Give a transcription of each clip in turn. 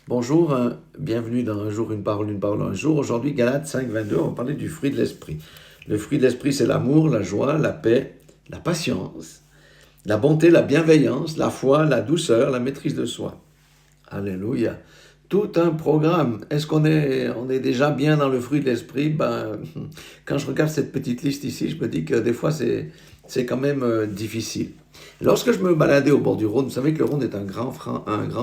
Bonjour, bienvenue dans Un jour, une parole, un jour. Aujourd'hui, Galates 5, 22, on va parler du fruit de l'esprit. Le fruit de l'esprit, c'est l'amour, la joie, la paix, la patience, la bonté, la bienveillance, la foi, la douceur, la maîtrise de soi. Alléluia. Tout un programme. Est-ce qu'on est déjà bien dans le fruit de l'esprit? Quand je regarde cette petite liste ici, je me dis que des fois, c'est quand même difficile. Lorsque je me baladais au bord du Rhône, vous savez que le Rhône est un grand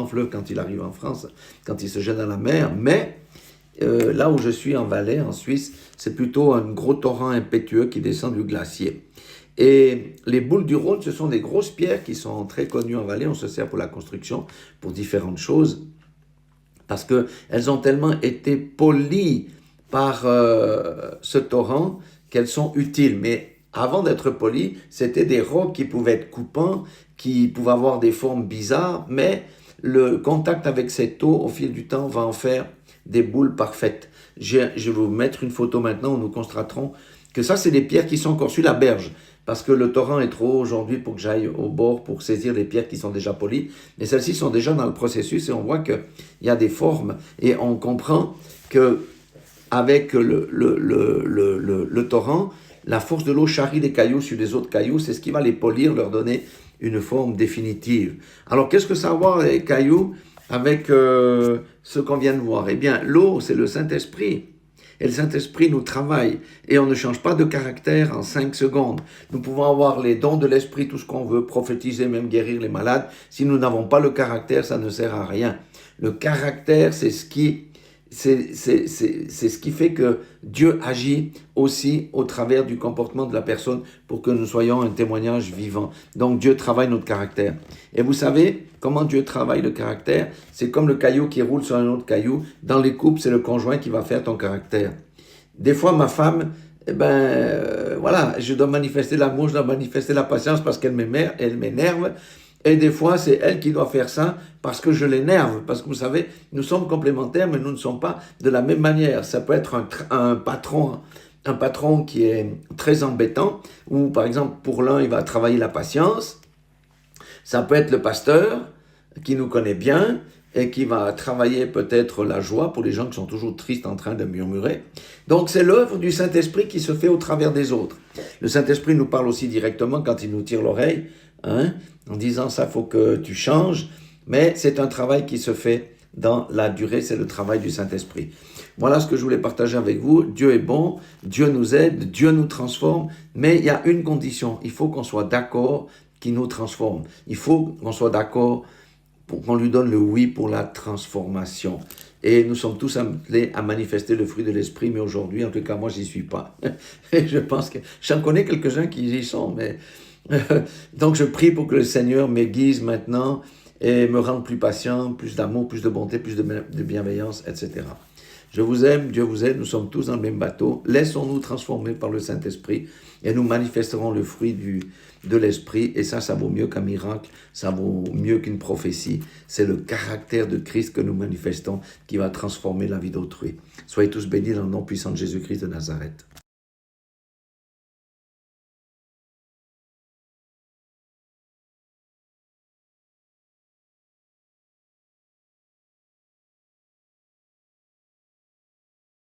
fleuve quand il arrive en France, quand il se jette dans la mer, mais là où je suis en Valais, en Suisse, c'est plutôt un gros torrent impétueux qui descend du glacier. Et les boules du Rhône, ce sont des grosses pierres qui sont très connues en Valais. On se sert pour la construction, pour différentes choses, parce qu'elles ont tellement été polies par ce torrent qu'elles sont utiles. Mais avant d'être polies, c'était des rocs qui pouvaient être coupants, qui pouvaient avoir des formes bizarres, mais le contact avec cette eau, au fil du temps, va en faire des boules parfaites. Je vais vous mettre une photo maintenant où nous constaterons que ça, c'est des pierres qui sont encore sur la berge, parce que le torrent est trop haut aujourd'hui pour que j'aille au bord pour saisir les pierres qui sont déjà polies. Mais celles-ci sont déjà dans le processus et on voit qu'il y a des formes et on comprend que avec le torrent, la force de l'eau charrie des cailloux sur des autres cailloux, c'est ce qui va les polir, leur donner une forme définitive. Alors qu'est-ce que ça a à voir les cailloux avec ce qu'on vient de voir? Eh bien, l'eau, c'est le Saint-Esprit. Et le Saint-Esprit nous travaille. Et on ne change pas de caractère en 5 secondes. Nous pouvons avoir les dons de l'Esprit, tout ce qu'on veut, prophétiser, même guérir les malades. Si nous n'avons pas le caractère, ça ne sert à rien. Le caractère, c'est ce qui fait que Dieu agit aussi au travers du comportement de la personne pour que nous soyons un témoignage vivant. Donc Dieu travaille notre caractère. Et vous savez comment Dieu travaille le caractère? C'est comme le caillou qui roule sur un autre caillou. Dans les couples, c'est le conjoint qui va faire ton caractère. Des fois, ma femme, voilà, je dois manifester l'amour, je dois manifester la patience parce qu'elle m'énerve. Et des fois, c'est elle qui doit faire ça parce que je l'énerve. Parce que vous savez, nous sommes complémentaires, mais nous ne sommes pas de la même manière. Ça peut être un patron qui est très embêtant, ou par exemple, pour l'un, il va travailler la patience. Ça peut être le pasteur qui nous connaît bien et qui va travailler peut-être la joie pour les gens qui sont toujours tristes en train de murmurer. Donc c'est l'œuvre du Saint-Esprit qui se fait au travers des autres. Le Saint-Esprit nous parle aussi directement quand il nous tire l'oreille, en disant ça, faut que tu changes, mais c'est un travail qui se fait dans la durée, c'est le travail du Saint-Esprit. Voilà ce que je voulais partager avec vous. Dieu est bon, Dieu nous aide, Dieu nous transforme, mais il y a une condition, il faut qu'on soit d'accord qu'il nous transforme. Il faut qu'on soit d'accord pour qu'on lui donne le oui pour la transformation. Et nous sommes tous appelés à manifester le fruit de l'esprit, mais aujourd'hui, en tout cas, moi, j'y suis pas. Et je pense que j'en connais quelques-uns qui y sont, mais donc je prie pour que le Seigneur m'aiguise maintenant et me rende plus patient, plus d'amour, plus de bonté, plus de bienveillance, etc. Je vous aime, Dieu vous aide, nous sommes tous dans le même bateau. Laissons-nous transformer par le Saint-Esprit et nous manifesterons le fruit de l'Esprit. Et ça vaut mieux qu'un miracle, ça vaut mieux qu'une prophétie. C'est le caractère de Christ que nous manifestons qui va transformer la vie d'autrui. Soyez tous bénis dans le nom puissant de Jésus-Christ de Nazareth.